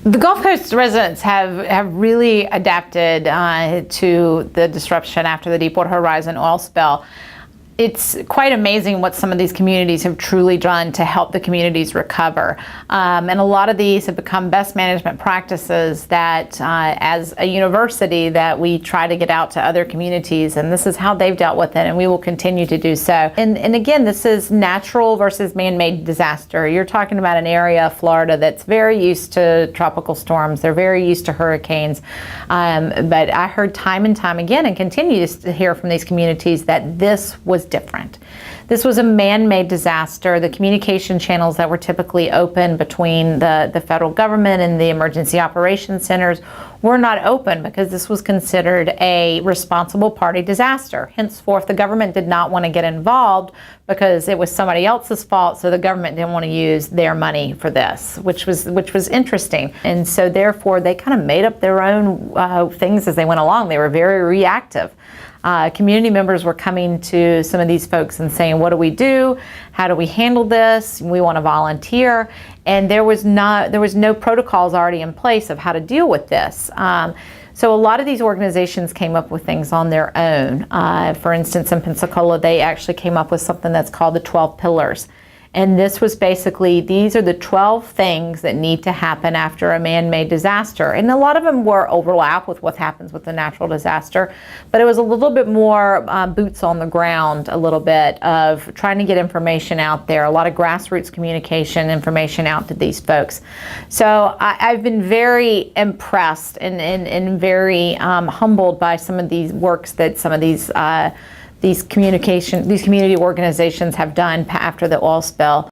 The Gulf Coast residents have really adapted to the disruption after the Deepwater Horizon oil spill. It's quite amazing what some of these communities have truly done to help the communities recover. And a lot of these have become best management practices that as a university that we try to get out to other communities, and this is how they've dealt with it, and we will continue to do so. And again, this is natural versus man-made disaster. You're talking about an area of Florida that's very used to tropical storms. They're very used to hurricanes. But I heard time and time again, and continue to hear from these communities, that this was different. This was a man-made disaster. The communication channels that were typically open between the federal government and the emergency operations centers were not open because this was considered a responsible party disaster. Henceforth, the government did not want to get involved because it was somebody else's fault, so the government didn't want to use their money for this, which was interesting. And so therefore, they kind of made up their own things as they went along. They were very reactive. Community members were coming to some of these folks and saying, what do we do? How do we handle this? We want to volunteer. And there was no protocols already in place of how to deal with this. So a lot of these organizations came up with things on their own. For instance, in Pensacola, they actually came up with something that's called the 12 Pillars. And this was basically, these are the 12 things that need to happen after a man-made disaster. And a lot of them were overlap with what happens with a natural disaster, but it was a little bit more boots on the ground, a little bit of trying to get information out there, a lot of grassroots communication information out to these folks. So I've been very impressed and very humbled by some of these works that some of these community organizations have done after the oil spill.